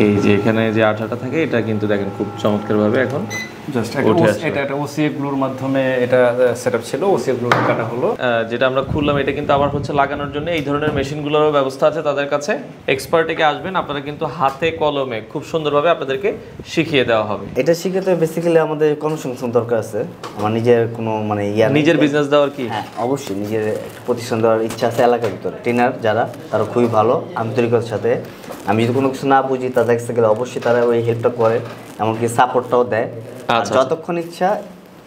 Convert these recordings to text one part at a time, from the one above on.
এই যে এখানে যে আঠাটা থাকে এটা কিন্তু দেখেন খুব চমৎকারভাবে এখন জাস্ট এটা একটা ওসিএ গ্লুর মাধ্যমে এটা সেটআপ ছিল, ওসিএ গ্লু কাটা হলো। যেটা আমরা খুললাম এটা কিন্তু আবার হচ্ছে লাগানোর জন্য এই ধরনের মেশিনগুলোরও ব্যবস্থা আছে তাদের কাছে। এক্সপার্টেকে আসবেন আপনারা কিন্তু হাতে কলমে খুব সুন্দরভাবে আপনাদেরকে শিখিয়ে দেওয়া হবে। এটা শিখে তো বেসিক্যালি আমাদের কর্মসংস্থান দরকার আছে। আমার নিজের কোনো মানে নিজের বিজনেস দেওয়ার কি? হ্যাঁ অবশ্যই নিজের একটা প্রতিষ্ঠান দেওয়ার ইচ্ছা আছে এলাকার ভিতরে। ট্রেনার যারা তারা খুবই ভালো আন্তরিকতার সাথে, আমি যদি কোনো কিছু না বুঝি তাদের কাছে গেলে অবশ্যই তারা ওই হেল্পটা করে, এমনকি সাপোর্টটাও দেয়। যতক্ষণ ইচ্ছা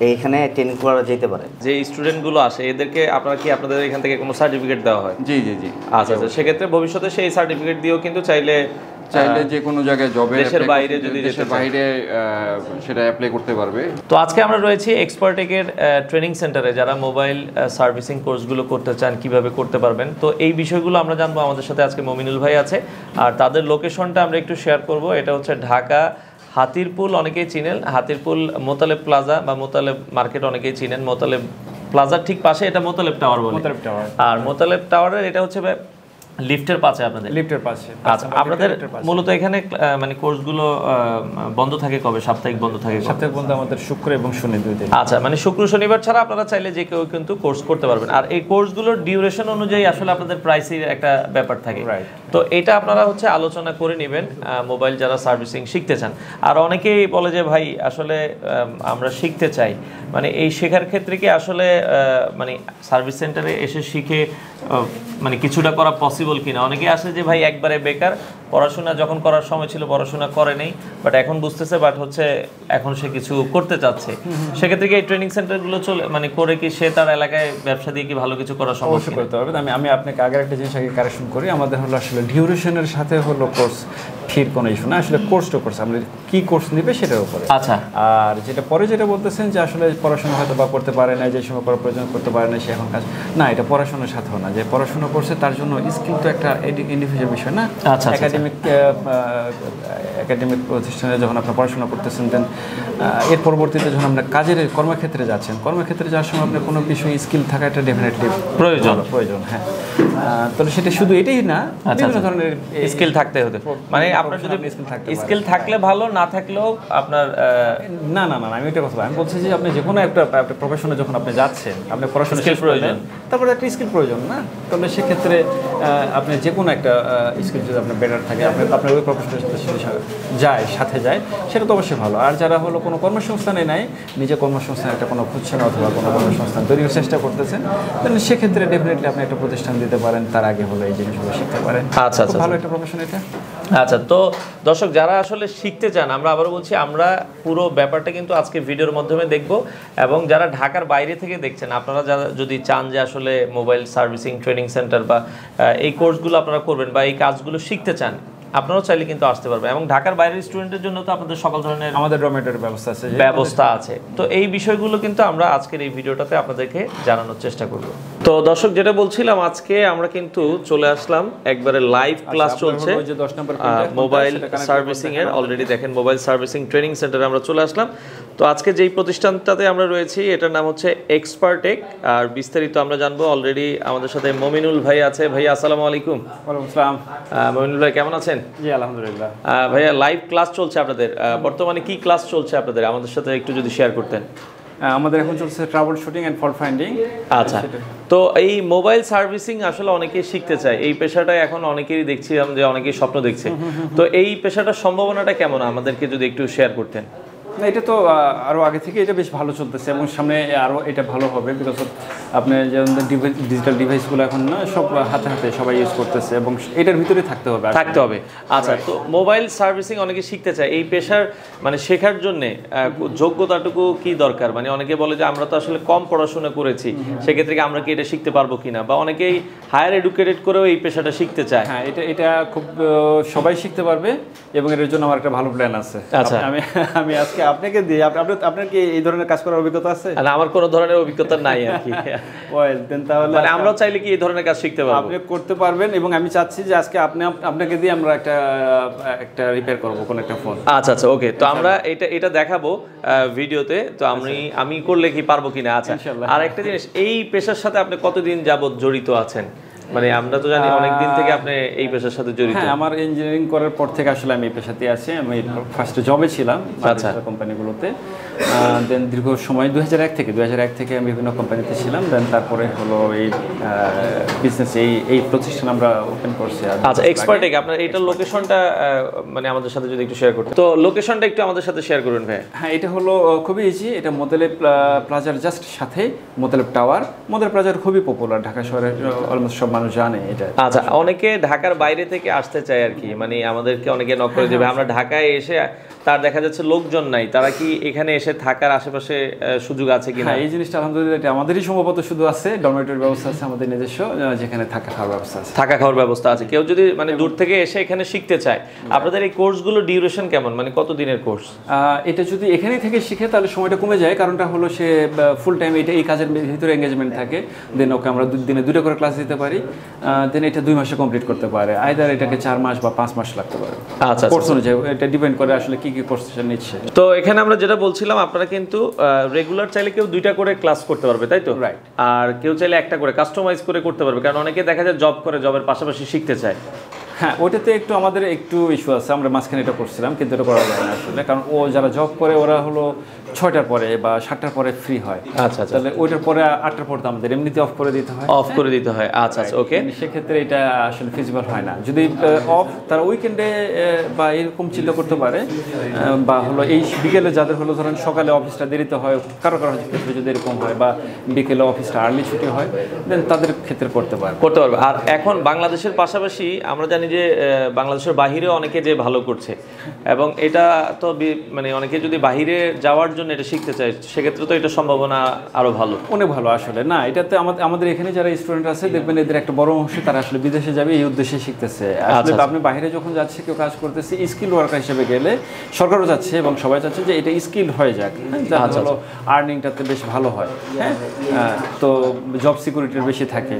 এইখানে ট্রেনিং করা যেতে পারে। যে স্টুডেন্টগুলো আসে এদেরকে আপনারা কি আপনাদের এখান থেকে কোনো সার্টিফিকেট দেওয়া হয়? জি জি জি। আচ্ছা আচ্ছা, সেক্ষেত্রে ভবিষ্যতে সেই সার্টিফিকেট দিয়েও কিন্তু চাইলে যে কোনো জায়গায় জবে দেশের বাইরে যদি দেশের বাইরে সেটা অ্যাপ্লাই করতে পারবে। তো আজকে আমরা রয়েছি এক্সপার্টেকের ট্রেনিং সেন্টারে। যারা মোবাইল সার্ভিসিং কোর্সগুলো করতে চান কিভাবে করতে পারবেন, তো এই বিষয়গুলো আমরা জানবো। আমাদের সাথে আজকে মমিনুল ভাই আছে, আর তাদের লোকেশনটা আমরা একটু শেয়ার করব। এটা হচ্ছে ঢাকা হাতিরপুল, অনেকেই চিনেন হাতিরপুল মোতালেব প্লাজা বা মোতালেব মার্কেট অনেকেই চিনেন। মোতালেব প্লাজার ঠিক পাশে এটা মোতালেব টাওয়ার বলে। মোতালেব টাওয়ার। আর মোতালেব টাওয়ারের এটা হচ্ছে লিফটের পাশে আপনাদের? লিফটের পাশে। আচ্ছা, আপনাদের মূলত এখানে মানে কোর্সগুলো বন্ধ থাকে কবে? সাপ্তাহিক বন্ধ থাকে? সাপ্তাহিক বন্ধ আমাদের শুক্র এবং শনি দুই দিন। আচ্ছা, মানে শুক্র শনিবার ছাড়া আপনারা চাইলে যে কেউ কিন্তু কোর্স করতে পারবেন। আর এই কোর্সগুলোর ডিউরেশন অনুযায়ী আসলে আপনাদের প্রাইসের একটা ব্যাপার থাকে। তো এটা আপনারা হচ্ছে আলোচনা করে নেবেন মোবাইল যারা সার্ভিসিং শিখতে চান। আর অনেকেই বলে যে ভাই আসলে আমরা শিখতে চাই, মানে এই শেখার ক্ষেত্রে কি আসলে মানে সার্ভিস সেন্টারে এসে শিখে মানে কিছুটা করা পসিবল কিনা? অনেকে আসে যে ভাই একবারে বেকার, পড়াশোনা যখন করার সময় ছিল পড়াশোনা করে নেই, বাট এখন বুঝতেছে, বাট হচ্ছে এখন সে কিছু করতে চাচ্ছে। সেক্ষেত্রে কি এই ট্রেনিং সেন্টারগুলো চলে মানে করে কি সে তার এলাকায় ব্যবসা দিয়ে কি ভালো কিছু করা সম্ভব? অবশ্যই করতে পারবে। আমি আপনাকে আগের একটা জিনিস আগে কারেকশন করি। আমাদের হলো আসলে ডিউরেশনের সাথে হলো কোর্স ফির কোনো ইস্যু না, আসলে কোর্স আমরা কি কোর্স নেবে সেটার উপরে। আচ্ছা, আর যেটা পরে যেটা বলতেছেন যে আসলে পড়াশোনা হয়তো বা করতে পারে না, যে সময় করার প্রয়োজন করতে পারে না সে এখন কাজ না, এটা পড়াশোনার সাথেও না। যে পড়াশোনা করছে তার জন্য স্কিল তো একটা ইন্ডিভিজুয়াল বিষয় না। একাডেমিক প্রতিষ্ঠানে যখন আপনার পড়াশোনা করতেছেন, দেন এর পরবর্তীতে যখন আপনার কাজের কর্মক্ষেত্রে যাচ্ছেন, কর্মক্ষেত্রে যাওয়ার সময় আপনার কোনো বিষয়ে স্কিল থাকা একটা ডেফিনেটলি প্রয়োজন। হ্যাঁ, তবে সেটা শুধু এটাই না, বিভিন্ন ধরনের স্কিল থাকতে হতে, মানে আপনার যদি স্কিল থাকলে ভালো, না থাকলেও আপনার না না না আমি এটা কথা আমি বলছি যে আপনি যে কোনো একটা প্রফেশনে যখন আপনি যাচ্ছেন, আপনার পড়াশোনা স্কিল প্রয়োজন, তারপরে একটা স্কিল প্রয়োজন না, তাহলে সেক্ষেত্রে আপনি যে কোনো একটা স্কিল যদি আপনার বেটার থাকে, আপনার ওই প্রফেশনের সাথে যায় সেটা তো অবশ্যই ভালো। আর যারা হলো কোনো কর্মসংস্থানে নাই, নিজে কর্মসংস্থান একটা কোনো খুঁজছেন অথবা কোনো কর্মসংস্থান তৈরির চেষ্টা করতেছেন, তাহলে সেক্ষেত্রে ডেফিনেটলি আপনি একটা প্রতিষ্ঠান দিতে পারেন, তার আগে হলো এই জিনিসগুলো শিখতে পারেন। আচ্ছা, ভালো একটা প্রফেশন এটা। আচ্ছা, তো দর্শক যারা আসলে শিখতে চান, আমরা আবারও বলছি আমরা পুরো ব্যাপারটা কিন্তু আজকে ভিডিওর মাধ্যমে দেখব। এবং যারা ঢাকার বাইরে থেকে দেখছেন, আপনারা যারা যদি চান যে আসলে মোবাইল সার্ভিসিং ট্রেনিং সেন্টার বা এই কোর্সগুলো আপনারা করবেন বা এই কাজগুলো শিখতে চান, আপনারাও চাইলে কিন্তু আসতে পারবেন। এবং ঢাকার বাইরের স্টুডেন্টের জন্য তো আপনাদের সকল ধরনের আমাদের ডরমেটরি ব্যবস্থা আছে। তো এই বিষয়গুলো কিন্তু আমরা আজকের এই ভিডিওটাতে আপনাদেরকে জানানোর চেষ্টা করব। তো দর্শক যেটা বলছিলাম, আজকে আমরা কিন্তু চলে আসলাম একবারে লাইভ ক্লাস চলছে মোবাইল সার্ভিসিং এর। অলরেডি দেখেন মোবাইল সার্ভিসিং ট্রেনিং সেন্টারে আমরা চলে আসলাম। তো আজকে যেই প্রতিষ্ঠানটাতে আমরা রয়েছি এটার নাম হচ্ছে এক্সপার্টেক। আর বিস্তারিত আমরা জানবো। অলরেডি আমাদের সাথে মমিনুল ভাই আছে। ভাই আসসালামু আলাইকুম। ওয়ালাইকুম আসসালাম। মমিনুল ভাই কেমন আছেন? জি আলহামদুলিল্লাহ। ভাইয়া লাইভ ক্লাস চলছে আপনাদের, বর্তমানে কি ক্লাস চলছে আপনাদের আমাদের সাথে একটু যদি শেয়ার করতেন। আমাদের এখন চলছে trouble shooting and fault finding. আচ্ছা, তো এই মোবাইল সার্ভিসিং আসলে অনেকেই শিখতে চায়, এই পেশাটা এখন অনেকেই দেখছিলাম যে অনেকেই স্বপ্ন দেখছে। তো এই পেশাটার সম্ভাবনাটা কেমন আমাদেরকে যদি একটু শেয়ার করতেন। না, এটা তো আরও আগে থেকে এটা বেশ ভালো চলতেছে এবং সামনে আরও এটা ভালো হবে। বিকজ অফ আপনার যেমন ডিজিটাল ডিভাইসগুলো এখন না সব হাতে হাতে সবাই ইউজ করতেছে এবং এটার ভিতরে থাকতে হবে। আচ্ছা, তো মোবাইল সার্ভিসিং অনেকে শিখতে চায়, এই পেশার মানে শেখার জন্য যোগ্যতাটুকু কি দরকার? মানে অনেকে বলে যে আমরা তো আসলে কম পড়াশোনা করেছি, সেক্ষেত্রে কি আমরা কি এটা শিখতে পারবো কিনা, বা অনেকেই হায়ার এডুকেটেড করেও এই পেশাটা শিখতে চায়। হ্যাঁ, এটা খুব সবাই শিখতে পারবে এবং এর জন্য আমার একটা ভালো প্ল্যান আছে। আচ্ছা, আমি আজকে আপনাকে দিয়ে আপনার কি এই ধরনের কাজ করার অভিজ্ঞতা আছে? না, আমার কোনো ধরনের অভিজ্ঞতা নাই আর কি। তাহলে মানে আমরাও চাইলে কি এই ধরনের কাজ শিখতে পারবো? আপনি করতে পারবেন এবং আমি চাচ্ছি যে আজকে আপনাকে দিয়ে আমরা একটা রিপেয়ার করব কোন একটা ফোন। আচ্ছা, ওকে। তো আমরা এটা দেখাবো ভিডিওতে। তো আমি করলে কি পারবো কিনা? আচ্ছা, আর একটা জিনিস, এই পেশার সাথে আপনি কতদিন যাবত জড়িত আছেন? মানে আমরা তো জানি অনেক দিন থেকে আপনি এই পেশার সাথে জড়িত। হ্যাঁ, আমার ইঞ্জিনিয়ারিং করার পর থেকে আসলে আমি এই পেশাতে আছি। আমি ফার্স্টে জবে ছিলাম কোম্পানিগুলোতে, দেন দীর্ঘ সময় 2001 থেকে আমি বিভিন্ন কোম্পানিতে ছিলাম। দেন তারপরে হলো এই বিজনেস এই প্রতিষ্ঠান আমরা ওপেন করছি। আচ্ছা, এক্সপার্টেক আপনার এইটার লোকেশনটা মানে আমাদের সাথে যদি একটু শেয়ার করতেন। তো লোকেশনটা একটু আমাদের সাথে শেয়ার করুন ভাই। হ্যাঁ, এটা হলো খুবই ইজি। এটা মোতালেব প্লাজার জাস্ট সাথে মোতালেব টাওয়ার। মোতালেব প্লাজার খুবই পপুলার, ঢাকা শহরে অলমোস্ট সব মানুষ জানে এটা। আচ্ছা, অনেকে ঢাকার বাইরে থেকে আসতে চায় আর কি, মানে আমাদেরকে অনেকে নক করে দেবে, আমরা ঢাকায় এসে তার দেখা যাচ্ছে লোকজন নাই, তারা কি এখানে এসে থাকার আশেপাশে সুযোগ আছে কিনা? হ্যাঁ, এই জিনিসটা আলহামদুলিল্লাহ এটা আমাদেরই সম্ভবত শুধু আছে, ডরমেটরির ব্যবস্থা আছে আমাদের নিজস্ব, যেখানে থাকা খাওয়ার ব্যবস্থা আছে। থাকা খাওয়ার ব্যবস্থা আছে। কেউ যদি মানে দূর থেকে এসে এখানে শিখতে চায়, আপনাদের এই কোর্সগুলো ডিউরেশন কেমন, মানে কত দিনের কোর্স? এটা যদি এখানেই থেকে শিখে তাহলে সময়টা কমে যায়, কারণটা হলো সে ফুল টাইম এই কাজের ভিতরে এঙ্গেজমেন্ট থাকে। দেন ওকে আমরা দিনে 2টা করে ক্লাস দিতে পারি। দেন এটা 2 মাসে কমপ্লিট করতে পারে, আইদার এটাকে 4 মাস বা 5 মাস লাগতে পারে। আচ্ছা, কোর্স অনুযায়ী এটা ডিপেন্ড করে আসলে কি কোর্স নিচ্ছে। তো এখানে আমরা যেটা বলছিলাম, আপনারা কিন্তু রেগুলার চাইলে কেউ 2টা করে ক্লাস করতে পারবে, তাই তো? রাইট। আর কেউ চাইলে 1টা করে কাস্টমাইজ করে করতে পারবে, কারণ অনেকে দেখা যায় জব করে, জবের পাশাপাশি শিখতে চায়। হ্যাঁ, ওইটাতে একটু আমাদের একটু ইস্যু আছে। আমরা মাঝখানে এটা করছিলাম, কিন্তু এটা করা যায় না আসলে, কারণ ও যারা জব করে ওরা হলো 6টার পরে বা 7টার পরে ফ্রি হয়। আচ্ছা, তাহলে ওইটার পরে 8টার পর তো আমাদের এমনিতে অফ করে দিতে হয়। অফ করে দিতে হয়। আচ্ছা, ওকে। সেক্ষেত্রে এটা আসলে ফিজিবল হয় না। যদি অফ তারা উইকেন্ডে বা এরকম চিন্তা করতে পারে, বা হলো এই বিকেলে যাদের হলো ধরেন সকালে অফিসটা দেরিতে হয়, কারো ক্ষেত্রে যদি এরকম হয়, বা বিকেলে অফিসটা আর্লি ছুটি হয়, দেন তাদের ক্ষেত্রে করতে পারবে। আর এখন বাংলাদেশের পাশাপাশি আমরা জানি যে বাংলাদেশের বাহিরেও অনেকে যে ভালো করছে, এবং এটা তো মানে অনেকে যদি বাহিরে যাওয়ার জন্য এটা শিখতে চায়, সেক্ষেত্রে তো এটা সম্ভাবনা আরো ভালো, অনেক ভালো আসলে। না, এটাতে আমাদের এখানে যারা স্টুডেন্ট আছে দেখবেন এদের একটা বড় অংশ তারা আসলে বিদেশে যাবে এই উদ্দেশ্যে শিখতেছে। আসলে আপনি বাইরে যখন যাচ্ছে, কেউ কাজ করতেছে, স্কিল ওয়ার্কার হিসেবে গেলে সরকারও যাচ্ছে এবং সবাই চাচ্ছে যে এটা স্কিল হয়ে যাক, যাতে হলো আর্নিংটাতে বেশ ভালো হয়। হ্যাঁ, তো জব সিকিউরিটির বেশি থাকে।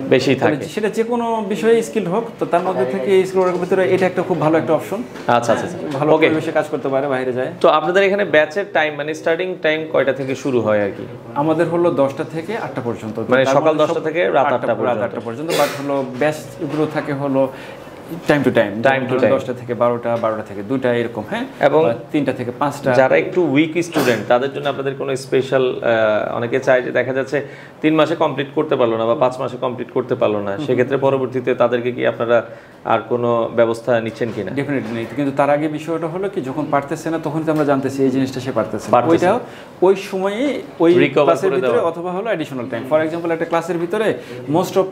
সেটা যে কোনো বিষয়ে স্কিল হোক, তো তার মধ্যে থেকে স্কিল ওয়ার্কের ভিতরে এটা একটা খুব ভালো একটা অপশন। আচ্ছা, ভালো পরিবেশে কাজ করতে পারে, বাইরে যায়। তো আপনাদের এখানে ব্যাচের টাইম মানে স্টার্টিং টাইম কয়টা থেকে শুরু হয় আর কি? আমাদের হলো 10টা থেকে 8টা পর্যন্ত, মানে সকাল 10টা থেকে রাত 8টা পর্যন্ত। বাট হলো ব্যাচগুলো থাকে হলো টাইম টু টাইম 10টা থেকে 12টা, 12টা থেকে 2টা এরকম। হ্যাঁ, এবং 3টা থেকে 5টা। যারা একটু উইক স্টুডেন্ট তাদের জন্য আপনাদের কোনো স্পেশাল, অনেকে চায় যে দেখা যাচ্ছে 3 মাসে কমপ্লিট করতে পারলো না বা 5 মাসে কমপ্লিট করতে পারলো না, সেক্ষেত্রে পরবর্তীতে তাদেরকে কি আপনারা আর কোনো ব্যবস্থা নিচ্ছেন কিনা? ডেফিনেটলি নেই, কিন্তু তার আগে বিষয়টা হলো কি, যখন পারতেছে না তখন তো আমরা জানতেছি এই জিনিসটা সে পারতেছে, ওইটা ওই সময়ে ওই ক্লাসের ভিতরে অথবা হলো অ্যাডিশনাল টাইম। ফর এক্সাম্পল, একটা ক্লাসের ভিতরে মোস্ট অফ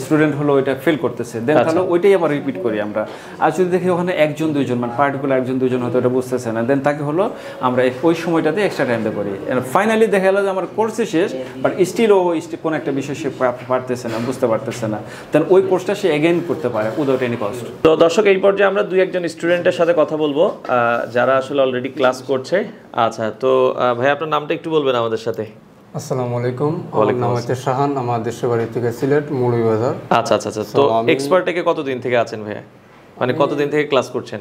স্টুডেন্ট হলো ওইটা ফেল করতেছে, দেন তাহলে ওইটাই আবার রিপিট করি আমরা। আর যদি দেখি ওখানে 1-2 মানে পার্টিকুলার 1-2 হয়তো এটা বুঝতেছে না, দেন তাকে হলো আমরা ওই সময়টাতে এক্সট্রা টাইম দিয়ে করি। ফাইনালি দেখা গেল যে আমার কোর্সে শেষ, বাট স্টিল ও কোনো একটা বিষয় সে পারতেছে না, বুঝতে পারতেছে না, দেন ওই কোর্সটা সে এগেইন করতে পারে উইদাউট এনি কস্ট। তো দর্শক, এই পর্যায়ে আমরা 2-1 স্টুডেন্টের সাথে কথা বলবো যারা আসলে অলরেডি ক্লাস করছে। আচ্ছা, তো ভাই আপনার নামটা একটু বলবেন আমাদের সাথে। আসসালামু আলাইকুম, আমার নাম হচ্ছে শাহান, আমার দেশের বাড়ি থেকে সিলেট মৌলভীবাজার। আচ্ছা। তো এক্সপার্টেকে কতদিন থেকে আছেন ভাইয়া, মানে কতদিন থেকে ক্লাস করছেন?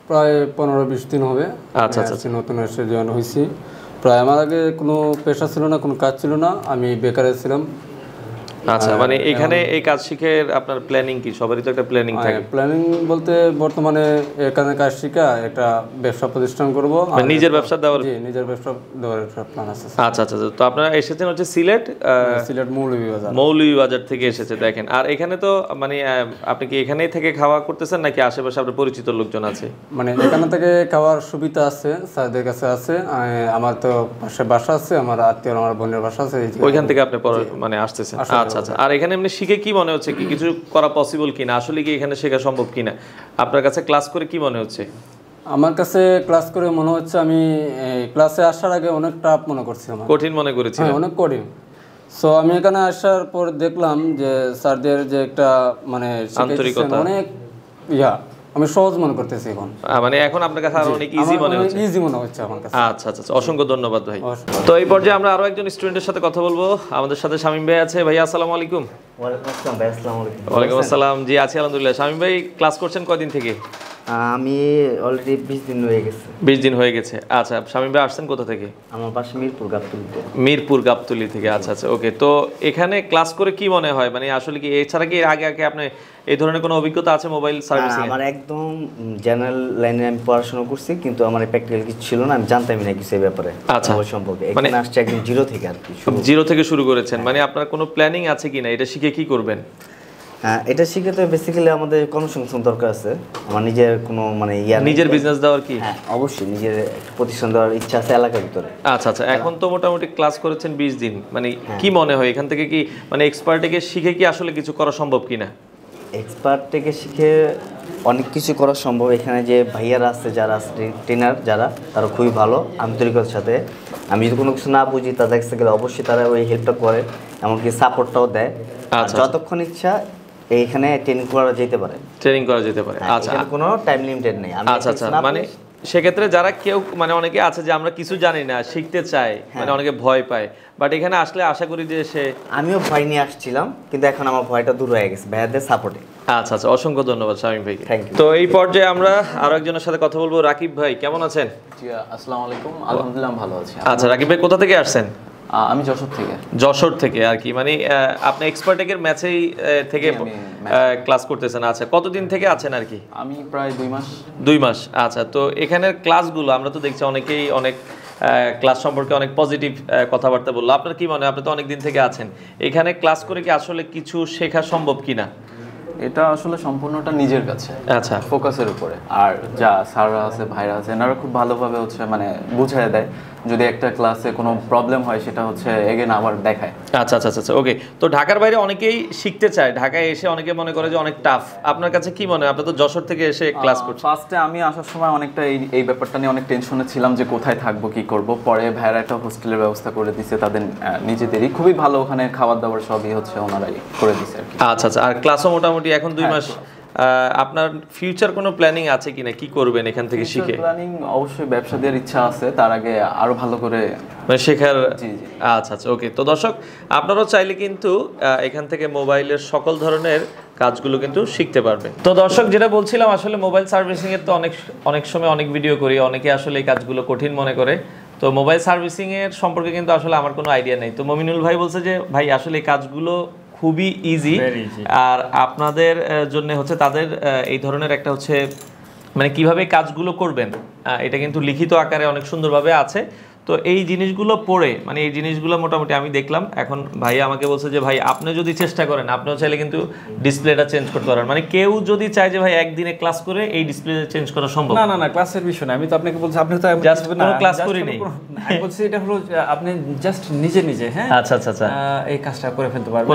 প্রায় 15-20 দিন হবে। আচ্ছা, নতুন এসে জয়েন হয়েছি। প্রায় আমার আগে কোনো পেশা ছিল না, কোনো কাজ ছিল না, আমি বেকারে ছিলাম। আচ্ছা, মানে এখানে এই কাজ শিখে আপনার প্ল্যানিং কি? সবারই তো একটা প্ল্যানিং থাকে। প্ল্যানিং বলতে বর্তমানে এখানে কাজ শিখা একটা ব্যবসা প্রতিষ্ঠান করব, নিজের ব্যবসা দেওয়ার। জি, নিজের ব্যবসা দেওয়ার একটা প্ল্যান আছে। আচ্ছা। তো আপনারা এসেছেন হচ্ছে সিলেট মৌলভীবাজার থেকে এসেছে, দেখেন। আর এখানে তো মানে আপনি কি এখানেই থেকে খাওয়া করতেছেন নাকি আশেপাশে আপনার পরিচিত লোকজন আছে? মানে এখানে থেকে খাওয়ার সুবিধা আছে, স্যারদের কাছে আছে। আমার তো পাশে বাসা আছে, আমার আত্মীয়, আমার বোনের বাসা আছে, ওইখান থেকে আপনি মানে আসতেছেন। আচ্ছা। আর এখানে এমনি শিখে কি মনে হচ্ছে, কি কিছু করা পসিবল কিনা, আসলে কি এখানে শেখা সম্ভব কিনা? আপনার কাছে ক্লাস করে কি মনে হচ্ছে? আমার কাছে ক্লাস করে মনে হচ্ছে, আমি ক্লাসে আসার আগে অনেক টাফ মনে করছি, আমার কঠিন মনে করেছিলাম। অনেক কঠিন। সো আমি এখানে আসার পর দেখলাম যে স্যারদের যে একটা মানে আন্তরিকতা, অনেক আমি সহজ মনে করতেছি এখন। মানে এখন আপনার কাছে আরো অনেক ইজি মনে হচ্ছে আমার কাছে। আচ্ছা। অসংখ্য ধন্যবাদ ভাই। তো এই পর্যায়ে আমরা আরো একজন স্টুডেন্টের সাথে কথা বলবো। আমাদের সাথে শামীম ভাই আছে। ভাই আসসালামু আলাইকুম। ওয়ালাইকুম আসসালাম ভাই। আসসালামু আলাইকুম। ওয়ালাইকুম আসসালাম। জি, আছি আলহামদুলিল্লাহ। শামীম ভাই ক্লাস করছেন কয়দিন থেকে? আমি অলরেডি 20 দিন হয়ে গেছে। 20 দিন হয়ে গেছে। আচ্ছা, শামীম ভাই আসছেন কোথা থেকে? আমার পাশে মিরপুর গাবতলীতে। মিরপুর গাবতলী থেকে। আচ্ছা আচ্ছা, ওকে। তো এখানে ক্লাস করে কি মনে হয়, মানে আসলে কি এছাড়া কি আগে আগে আপনি এই ধরনের কোনো অভিজ্ঞতা আছে মোবাইল সার্ভিসিং? আমার একদম জেনারেল লাইনে আমি পড়াশোনা করছি, কিন্তু আমার প্র্যাকটিক্যাল কিছু ছিল না, আমি জানতামই না কিছু এই ব্যাপারে। আচ্ছা, মোবাইল সম্পর্কে এখানে আসছে একদম জিরো থেকে আর কি। জিরো থেকে শুরু করেছেন, মানে আপনার কোনো প্ল্যানিং আছে কিনা এটা শিখে কি করবেন? হ্যাঁ, এটা শিখে তো বেসিক্যালি আমাদের কর্মসংস্থান দরকার আছে। আমার নিজের কোনো মানে নিজের বিজনেস দেওয়ার কি? হ্যাঁ, অবশ্যই নিজের একটা প্রতিষ্ঠান দেওয়ার ইচ্ছা আছে এলাকার ভিতরে। আচ্ছা আচ্ছা, এখন তো মোটামুটি ক্লাস করেছেন 20 দিন, মানে কি মনে হয় এখান থেকে কি মানে এক্সপার্ট থেকে শিখে কি আসলে কিছু করা সম্ভব কিনা? এক্সপার্ট থেকে শিখে অনেক কিছু করা সম্ভব। এখানে যে ভাইয়ারা আছে, যারা ট্রেনার যারা, তারা খুবই ভালো আন্তরিকতার সাথে। আমি যদি কোনো কিছু না বুঝি তাদের কাছে গেলে অবশ্যই তারা ওই হেল্পটা করে, এমনকি সাপোর্টটাও দেয়। যতক্ষণ ইচ্ছা এইখানে ট্রেনিং করা যেতে পারে। ট্রেনিং করা যেতে পারে। আচ্ছা, কোনো টাইম লিমিটেড নেই। আচ্ছা আচ্ছা, মানে সেক্ষেত্রে যারা কেউ মানে অনেকে আছে যে আমরা কিছু জানি না, শিখতে চাই, মানে অনেকে ভয় পায়, বাট এখানে আসলে আশা করি যে আমিও ভয় নিয়ে আসছিলাম, কিন্তু এখন আমার ভয়টা দূর হয়ে গেছে ভাইয়াদের সাপোর্টে। আচ্ছা আচ্ছা, অসংখ্য ধন্যবাদ শামীম ভাইকে। Thank you. তো এই পর্যায়ে আমরা আরো একজনের সাথে কথা বলবো। রাকিব ভাই কেমন আছেন? জি, আসসালামু আলাইকুম। আলহামদুলিল্লাহ ভালো আছি। আচ্ছা রাকিব ভাই, কোথা থেকে আসছেন? আমি যশোর থেকে। যশোর থেকে আর কি, মানে আপনি এক্সপার্টেকের ম্যাচেই থেকে ক্লাস করতেছেন। আচ্ছা, কতদিন থেকে আছেন আর কি? আমি প্রায় 2 মাস। 2 মাস। আচ্ছা, তো এখানের ক্লাসগুলো আমরা তো দেখছি অনেকেই অনেক ক্লাস সম্পর্কে অনেক পজিটিভ কথাবার্তা বললো। আপনার কি মনে হয়, আপনি তো অনেক দিন থেকে আছেন, এখানে ক্লাস করে কি আসলে কিছু শেখা সম্ভব কিনা? এটা আসলে সম্পূর্ণটা নিজের কাছে, আচ্ছা, ফোকাসের উপরে। আর যা স্যাররা আছে, ভাইরা আছে, এনারা খুব ভালোভাবে মানে বুঝিয়ে দেয়। যদি একটা ক্লাসে কোনো প্রবলেম হয় সেটা এগেন আবার দেখায়। আচ্ছা আচ্ছা আচ্ছা, ওকে। তো ঢাকার বাইরে অনেকেই শিখতে চায়, ঢাকায় এসে অনেকে মনে করে যে অনেক টাফ। আপনার কাছে কি মনে হয়, আপনি তো যশোর থেকে এসে ক্লাস করছেন? ফার্স্টে আমি আসার সময় অনেকটা এই ব্যাপারটা নিয়ে অনেক টেনশনে ছিলাম যে কোথায় থাকবো, কি করব। পরে ভাইরা একটা হোস্টেলের ব্যবস্থা করে দিছে তাদের নিজেদেরই, খুবই ভালো। ওখানে খাবার দাবার সবই ওনারাই করে দিছে আর কি। আচ্ছা আচ্ছা, আর ক্লাসও মোটামুটি এখন 2 মাস। আপনার ফিউচার কোনো প্ল্যানিং আছে কিনা, কি করবেন এখান থেকে শিখে? প্ল্যানিং অবশ্যই ব্যবসা দেওয়ার ইচ্ছা আছে, তার আগে আরো ভালো করে মানে শেখার। জি জি। আচ্ছা আচ্ছা, ওকে। তো দর্শক, আপনারাও চাইলে কিন্তু এখান থেকে মোবাইলের সকল ধরনের কাজগুলো কিন্তু শিখতে পারবেন। তো দর্শক, যেটা বলছিলাম, আসলে মোবাইল সার্ভিসিং এর তো অনেক সময় অনেক ভিডিও করি, অনেকে আসলে এই কাজগুলো কঠিন মনে করে। তো মোবাইল সার্ভিসিং এর সম্পর্কে কিন্তু আসলে আমার কোনো আইডিয়া নেই। তো মমিনুল ভাই বলছে যে ভাই আসলে এই কাজগুলো খুবই ইজি, আর আপনাদের জন্য তাদের এই ধরনের একটা মানে কিভাবে কাজগুলো করবেন এটা কিন্তু লিখিত আকারে অনেক সুন্দরভাবে আছে। তো এই জিনিসগুলো পড়ে, মানে এই জিনিসগুলো মোটামুটি আমি দেখলাম। এখন ভাই আমাকে বলছে যে ভাই আপনি যদি চেষ্টা করেন, আপনিও চাইলে কিন্তু ডিসপ্লেটা চেঞ্জ করতে পারেন। মানে কেউ যদি চায় যে ভাই একদিনে ক্লাস করে এই ডিসপ্লে চেঞ্জ করা সম্ভব? না না না, ক্লাসের বিষয় না। আমি তো আপনাকে বলছি, আপনি তো জাস্ট কোনো ক্লাস করিনি। আমি বলছি এটা হলো আপনি জাস্ট নিজে নিজে, হ্যাঁ, আচ্ছা আচ্ছা আচ্ছা, এই কাজটা করে ফেলতে পারবেন।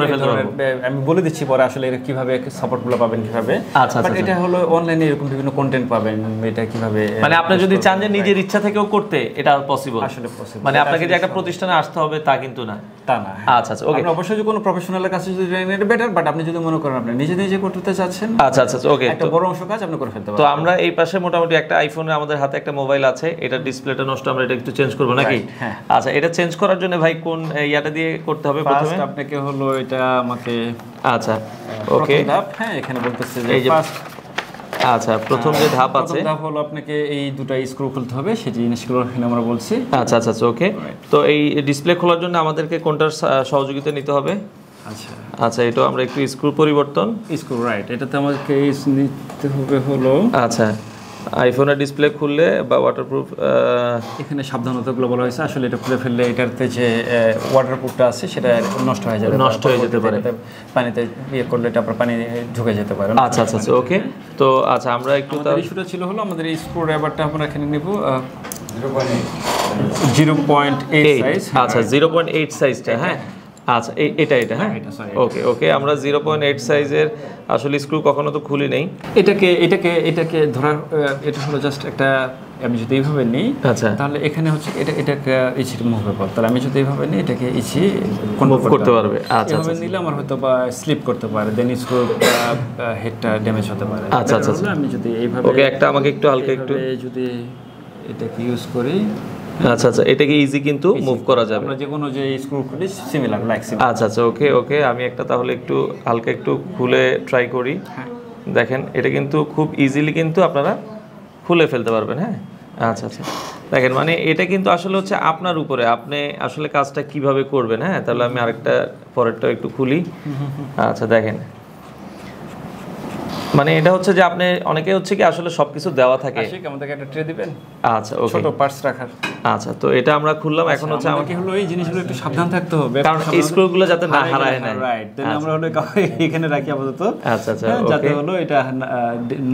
আমি বলে দিচ্ছি পরে আসলে এর কিভাবে সাপোর্টগুলো পাবেন, কিভাবে। আচ্ছা আচ্ছা, এটা হলো অনলাইনে এরকম বিভিন্ন কন্টেন্ট পাবেন, এটা কিভাবে, মানে আপনি যদি চান যে নিজের ইচ্ছা থেকেও করতে, এটা পসিবল। আসলে পসিবল, মানে আপনাকে যে একটা প্রতিষ্ঠানে আসতে হবে তা কিন্তু না, তা না। আচ্ছা আচ্ছা, ওকে। আপনি অবশ্যই যে কোনো প্রফেশনালের কাছে যদি এটা বেটার, বাট আপনি যদি মনে করেন আপনি নিজে নিজে করতে চাচ্ছেন, আচ্ছা আচ্ছা, ওকে, একটা বড় অংশ কাজ আপনি করে ফেলতে পারবেন। তো আমরা এই পাশে মোটামুটি একটা আইফোনের আমাদের হাতে একটা মোবাইল আছে, এটা ডিসপ্লেটা নষ্ট, আমরা এটা একটু চেঞ্জ করব নাকি? আচ্ছা, এটা চেঞ্জ করার জন্য ভাই কোন ইয়াটা দিয়ে করতে হবে প্রথমে? আপনাকে হলো এটা আমাকে, আচ্ছা ওকে, হ্যাঁ, এখানে বলতেছে যে এই যে আচ্ছা, প্রথম যে ধাপ আছে, প্রথম ধাপ হলো আপনাকে এই দুটো স্ক্রু খুলতে হবে, সেই জিনিসগুলো এখানে আমরা বলছি। আচ্ছা আচ্ছা, ওকে। তো এই ডিসপ্লে খোলার জন্য আমাদেরকে কোনটার সহযোগিতা নিতে হবে? আচ্ছা আচ্ছা, এটা আমরা একটু স্ক্রু পরিবর্তন, স্ক্রু, রাইট, এটাতে আমাদেরকে নিতে হবে হলো, আচ্ছা, আইফোনের ডিসপ্লে খুললে বা ওয়াটারপ্রুফ, এখানে সাবধানতাগুলো বলা হয়েছে। আসলে এটা খুলে ফেললে এটাতে যে ওয়াটারপ্রুফটা আছে সেটা নষ্ট হয়ে যাবে, নষ্ট হয়ে যেতে পারে, পানিতে করলে এটা পানি ঢুকে যেতে পারে। আচ্ছা আচ্ছা, ওকে। তো আচ্ছা, আমরা একটু ইস্যুটা ছিল হলো আমাদের এই স্ক্রু ড্রাইভারটা আমরা এখানে নেব 0.8 সাইজ। আচ্ছা, 0.8 সাইজটা, হ্যাঁ, আচ্ছা, এটা হ্যাঁ, ওকে ওকে। আমরা 0.8 সাইজের আসলে স্ক্রু কখনো তো খুলি নেই। এটাকে ধরার, এটা হলো জাস্ট একটা, আমি যদি এইভাবে নিই, আচ্ছা, তাহলে এখানে এটাকে ইচি মুভেবল, তাহলে আমি যদি এইভাবে নিই এটাকে ইচি মুভ করতে পারবে। আচ্ছা আচ্ছা, নিলে আমার হয়তো বা স্লিপ করতে পারে, দেন স্ক্রু হেডটা ড্যামেজ হতে পারে। আচ্ছা আচ্ছা, আমি যদি এইভাবে, ওকে, একটা আমাকে একটু হালকা একটু যদি এটাকে ইউজ করি, আচ্ছা আচ্ছা, এটাকে ইজি কিন্তু মুভ করা যাবে, আমরা যে কোনো যে স্ক্রু খুলি সিমিলার লাইক। আচ্ছা আচ্ছা, ওকে ওকে। আমি একটা তাহলে একটু হালকা একটু খুলে ট্রাই করি। দেখেন এটা কিন্তু খুব ইজিলি কিন্তু আপনারা খুলে ফেলতে পারবেন। হ্যাঁ, আচ্ছা আচ্ছা, দেখেন মানে এটা কিন্তু আসলে হচ্ছে আপনার উপরে, আপনি আসলে কাজটা কিভাবে করবেন। হ্যাঁ, তাহলে আমি আরেকটা পরেরটা একটু খুলি। আচ্ছা দেখেন, মানে এটা হচ্ছে যে আপনি অনেকে হচ্ছে কি আসলে সবকিছু দেওয়া থাকে। আশিক আমাদেরকে একটা ট্রে দিবেন, আচ্ছা ওকে, ছোট পার্টস রাখার। আচ্ছা তো এটা আমরা খুললাম। এখন হচ্ছে আমাকে হলো এই জিনিসগুলো একটু সাবধান থাকতে হবে, কারণ স্ক্রুগুলো যাতে না হারায় না। রাইট, দেন আমরা হলো এখানে রাখি আপাতত। আচ্ছা আচ্ছা, যাতে হলো এটা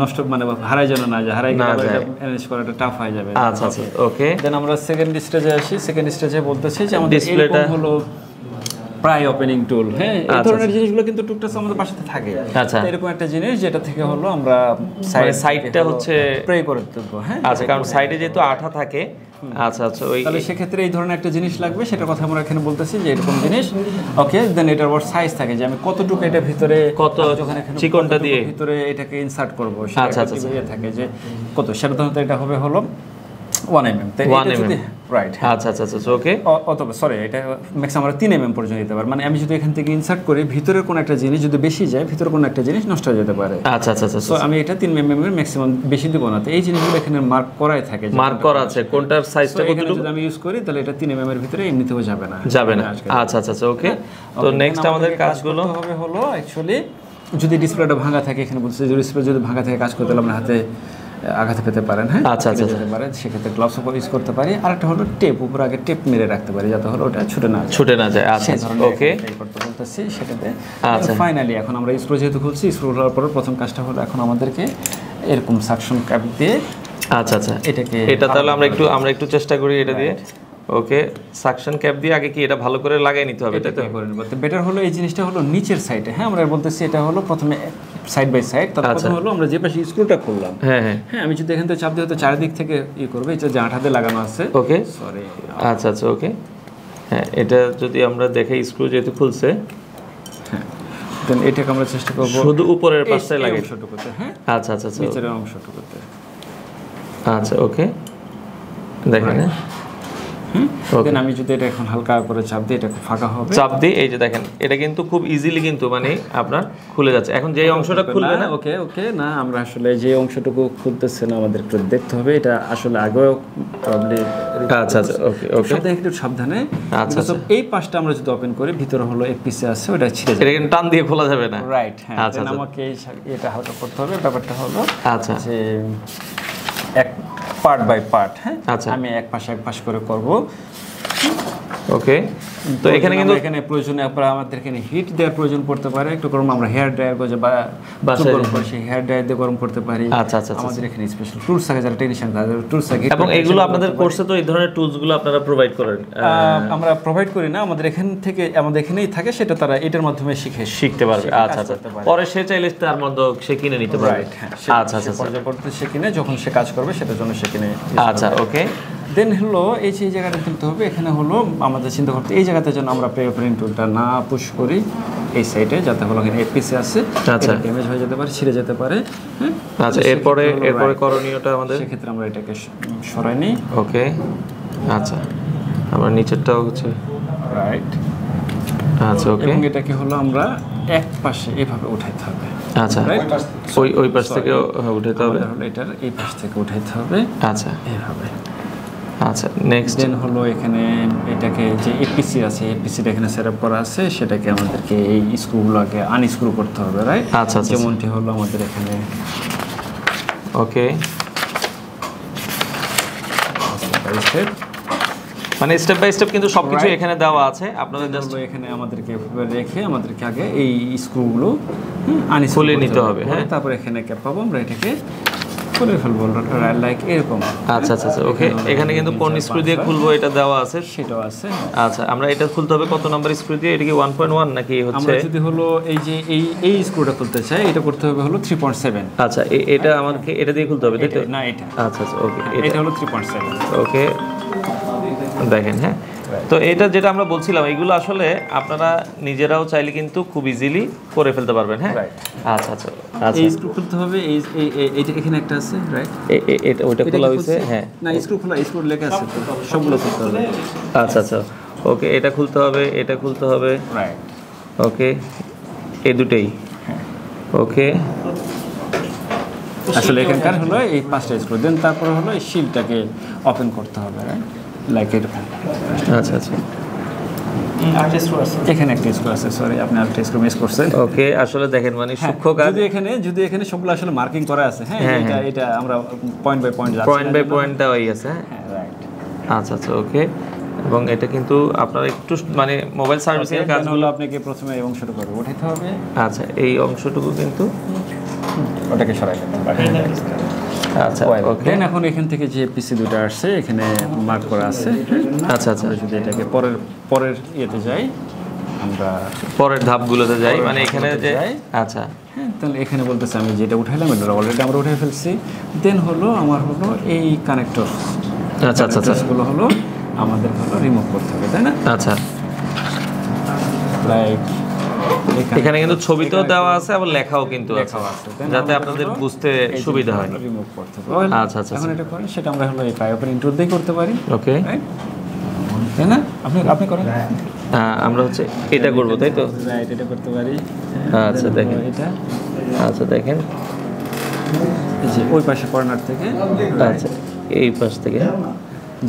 নষ্ট মানে হারায় যেন না যায়, হারায় গেলে এটা ম্যানেজ করাটা টাফ হয়ে যাবে। আচ্ছা আচ্ছা ওকে, দেন আমরা সেকেন্ড স্টেজে আসি। সেকেন্ড স্টেজে বলতেছি যে আমাদের ডিসপ্লেটা হলো প্রায় ওপেনিং টুল। হ্যাঁ, এই ধরনের জিনিসগুলো কিন্তু টুকটাক আমাদের বাসাতে থাকে। আচ্ছা, এরকম একটা জিনিস যেটা থেকে হলো আমরা সাইডটা হচ্ছে স্প্রে করে দেবো। হ্যাঁ, আচ্ছা, কারণ সাইডে যেহেতু আঠা থাকে। আচ্ছা আচ্ছা, ওই তাহলে সেক্ষেত্রে এই ধরনের একটা জিনিস লাগবে, সেটার কথা আমরা এখানে বলতেছি যে এরকম জিনিস। ওকে, দেন এটার ওর সাইজ থাকে যে আমি কতটুকু এটা ভিতরে কত চিকনটা দিয়ে ভিতরে এটাকে ইনসার্ট করবো। আচ্ছা আচ্ছা, থাকে যে কত, সেটা তো এটা হবে হলো 1 mm, রাইট। আচ্ছা আচ্ছা আচ্ছা ওকে, অথবা সরি এটা ম্যাক্সিমাম আমরা 3 mm পর্যন্ত দিতে পারি। মানে আমি যদি এখান থেকে ইনসার্ট করি ভিতরের কোনো একটা জিনিস যদি বেশি যায়, ভিতরে কোনো একটা জিনিস নষ্ট হয়ে যেতে পারে। আচ্ছা আচ্ছা আচ্ছা, সো আমি এটা 3 mm এর ম্যাক্সিমাম বেশি দিব না। তো এই জিনিসগুলো এখানে মার্ক করাই থাকে, মার্ক করা আছে কোনটার সাইজটা কতটুকু যদি আমি ইউজ করি তাহলে এটা 3 mm এর ভিতরে এমনিতেও যাবে না। আচ্ছা আচ্ছা আচ্ছা ওকে, তো নেক্সট আমাদের কাজগুলো হবে হলো অ্যাকচুয়ালি যদি ডিসপ্লেটা ভাঙা থাকে, এখানে বলছে যে ডিসপ্লে যদি ভাঙা থাকে কাজ করতে হলে আমরা হাতে আঘাত পেতে পারেন। হ্যাঁ, আচ্ছা আচ্ছা যেতে পারে, সেক্ষেত্রে গ্লাভস ইউজ করতে পারি। আর একটা হলো টেপ, উপরে আগে টেপ মেরে রাখতে পারি যাতে হলো ওটা ছুটে না যায়। আচ্ছা ওকে, করতে বলতেছি সেটাতে। আচ্ছা, ফাইনালি এখন আমরা স্ক্রু যেহেতু খুলছি, স্ক্রু খোলার পর প্রথম কাজটা হলো এখন আমাদেরকে এরকম সাকশন ক্যাপ দিয়ে আচ্ছা আচ্ছা এটাকে এটা তাহলে আমরা একটু চেষ্টা করি এটা দিয়ে। ওকে, সাকশন ক্যাপ দিয়ে আগে কি এটা ভালো করে লাগাই নিতে হবে, তাই তো? করে নেব। তো বেটার হলো এই জিনিসটা হলো নিচের সাইডে। হ্যাঁ, আমরা বলতেছি এটা হলো প্রথমে সাইড বাই সাইড। তারপর হলো আমরা যে পাশে স্ক্রুটা খুললাম, হ্যাঁ হ্যাঁ হ্যাঁ, আমি যদি এখান থেকে চাপ দিই হয়তো চারিদিক থেকে করবে, এটা যে আঠাতে লাগানো আছে। ওকে, সরি, আচ্ছা আচ্ছা ওকে, হ্যাঁ এটা যদি আমরা দেখাই স্ক্রু যেহেতু খুলছে, হ্যাঁ, দেন এটাকে আমরা চেষ্টা করব শুধু উপরের পাশটাই লাগাই অংশটুকুতে। হ্যাঁ, আচ্ছা আচ্ছা আচ্ছা, নিচের অংশটুকুতে। আচ্ছা ওকে, দেখেন দেন আমি যদি এটা এখন হালকা করে চাপ দিই, এটা খুব ফাঁকা হবে। চাপ দিই, এই যে দেখেন এটা কিন্তু খুব ইজিলি কিন্তু মানে আপনার খুলে যাচ্ছে। এখন যে অংশটা খুলবে না, ওকে ওকে, না আমরা আসলে যে অংশটুকু খুলতেছে না আমাদের একটু দেখতে হবে। এটা আসলে আগেও প্রবলি। আচ্ছা আচ্ছা ওকে ওকে, সাবধানে একটু সাবধানে। আচ্ছা আচ্ছা, এই পাশটা আমরা যদি ওপেন করি, ভিতরে হলো এক পিসে আছে, ওটা ছিঁড়ে যাবে। এটা কিন্তু টান দিয়ে খোলা যাবে না। রাইট, হ্যাঁ। আচ্ছা আচ্ছা, আমাকে এটা হালকা করতে হবে। ব্যাপারটা হলো আচ্ছা যে এক পার্ট বাই পার্ট। হ্যাঁ, আচ্ছা, আমি এক পাশ করে করব। ওকে, তো এখানে কিন্তু এখানে প্রয়োজনে আমাদের এখানে হিট দেওয়ার প্রয়োজন পড়তে পারে। একটু গরম আমরা হেয়ার ড্রায়ার করে বা গরম করে সেই হেয়ার ড্রায়ার দিয়ে গরম করতে পারি। আচ্ছা আচ্ছা, আমাদের এখানে স্পেশাল টুলস থাকে, যারা টেকনিশিয়ান তাদের টুলস থাকে। এবং এগুলো আপনাদের কোর্সে তো এই ধরনের টুলসগুলো আপনারা প্রোভাইড করেন? আমরা প্রোভাইড করি না, আমাদের এখানেই থাকে, সেটা তারা এটার মাধ্যমে শিখতে পারবে। আচ্ছা আচ্ছা, পরে সে চাইলে তার মধ্যে সে কিনে নিতে পারবে। আচ্ছা আচ্ছা, পর্যায়ক্রমে সে কিনে যখন সে কাজ করবে সেটার জন্য সে কিনে। আচ্ছা ওকে, দেন হলো এই যে জায়গাটা তুলতে হবে। এখানে হলো আমাদের চিন্তা করতে এই জায়গাতে যেন আমরা প্রিন্ট টুলটা না পুশ করি এই সাইডে, যাতে হলো এখানে এপিসে আছে। আচ্ছা, ড্যামেজ হয়ে যেতে পারে, ছিঁড়ে যেতে পারে। হ্যাঁ, আচ্ছা, এরপরে করণীয়টা আমাদের সেক্ষেত্রে আমরা এটাকে সরাই নিই। ওকে, আচ্ছা, আমরা নিচেরটাও হচ্ছে রাইট। আচ্ছা ওকে, এবং এটাকে হলো আমরা এক পাশে এভাবে উঠাইতে হবে। আচ্ছা, ওই পাশ থেকে উঠাইতে হবে, এটার এই পাশ থেকে উঠাইতে হবে। আচ্ছা এভাবে। আচ্ছা, নেক্সট দেন হলো এখানে এটাকে যে এপিসি আছে, এপিসিটা এখানে সেটআপ করা আছে, সেটাকে আমাদেরকে এই স্ক্রুগুলোকে আনস্ক্রু করতে হবে। রাইট, আচ্ছা আচ্ছা, যেমনটি হলো আমাদের এখানে। ওকে, মানে স্টেপ বাই স্টেপ কিন্তু সবকিছু এখানে দেওয়া আছে। আপনাদের জাস্ট এখানে আমাদেরকে রেখে আমাদেরকে আগে এই স্ক্রুগুলো খুলে নিতে হবে। হ্যাঁ, তারপর এখানে ক্যাপ পাবো, আমরা এটাকে খুলে ফেলবো লাইক এরকম। আচ্ছা আচ্ছা আচ্ছা, ওকে, এখানে কিন্তু কোন স্ক্রু দিয়ে খুলবো এটা দেওয়া আছে, সেটাও আছে। আচ্ছা, আমরা এটা খুলতে হবে কত নাম্বার স্ক্রু দিয়ে? এটা কি 1.1 নাকি হচ্ছে? আমরা যদি হলো এই যে এই স্ক্রুটা খুলতে চাই, এটা করতে হবে হলো 3.7। আচ্ছা, এটা আমাকে এটা দিয়ে খুলতে হবে, তাই তো? না, এটা। আচ্ছা আচ্ছা, ওকে, এটা হলো 3.7। ওকে, দেখেন। হ্যাঁ, তো এটা যেটা আমরা বলছিলাম, এইগুলো আসলে আপনারা নিজেরাও চাইলে কিন্তু খুব ইজিলি করে ফেলতে পারবেন। হ্যাঁ, আচ্ছা আচ্ছা আচ্ছা, এই স্ক্রু খুলতে হবে। এইটা এখানে একটা আছে। রাইট, এটা ওইটা খোলা হয়েছে। হ্যাঁ, না, স্ক্রু খোলা, স্ক্রু লেখা আছে তো, সবগুলো খুলতে হবে। আচ্ছা আচ্ছা, ওকে, এটা খুলতে হবে, এটা খুলতে হবে। রাইট, ওকে, এই দুটেই। ওকে, আসলে এখানকার হলো এই 5টা স্ক্রু, দেন তারপরে হলো এই শিলটাকে ওপেন করতে হবে, রাইট, লাইক এরকম। আচ্ছা আচ্ছা, এখানে একটা স্ক্রু আছে, সরি আপনি আরেকটা স্ক্রু মিস করছেন। ওকে, আসলে দেখেন মানে সূক্ষ্ম কাজ, যদি এখানে সবগুলো আসলে মার্কিং করা আছে, হ্যাঁ, এটা আমরা পয়েন্ট বাই পয়েন্ট যাচ্ছি, পয়েন্ট বাই পয়েন্টটা ওই আছে। হ্যাঁ, রাইট। আচ্ছা আচ্ছা, ওকে। এবং এটা কিন্তু আপনারা একটু মানে মোবাইল সার্ভিসিং এর কাজগুলো হলো আপনাকে প্রথমে এই অংশটা করে উঠাতে হবে। আচ্ছা, এই অংশটুকু কিন্তু ওটাকে সরাই দিতে হবে। আচ্ছা, ওকে। দেন এখন এখান থেকে যে পিসি দুটো আসছে এখানে মার্ক করা আছে। আচ্ছা আচ্ছা, আমরা যদি এটাকে পরের ইয়েতে যাই, আমরা পরের ধাপগুলোতে যাই, মানে এখানে যে আচ্ছা, হ্যাঁ, তাহলে এখানে বলতেছে আমি যেটা উঠাইলাম এটা অলরেডি আমরা উঠে ফেলছি। দেন হলো আমার হলো এই কানেক্টর, আচ্ছা আচ্ছা আচ্ছা, গুলো হলো আমাদের হলো রিমুভ করতে হবে, তাই না? আচ্ছা, লাইক এখানে কিন্তু ছবিতেও দেওয়া আছে আবার লেখাও কিন্তু আছে, যাতে আপনাদের বুঝতে সুবিধা হয়। রিমুভ করতে হবে। আচ্ছা আচ্ছা, এখন এটা করেন, সেটা আমরা হলো এই পাইপের ইনটুর দিয়ে করতে পারি, ওকে। রাইট, তাই না? আপনি করেন। আমরা হচ্ছে এটা করব, তাই তো? রাইট, এটা করতে পারি। আচ্ছা দেখেন, এটা আচ্ছা দেখেন, এই যে ওই পাশে কর্নার থেকে, আচ্ছা এই পাশ থেকে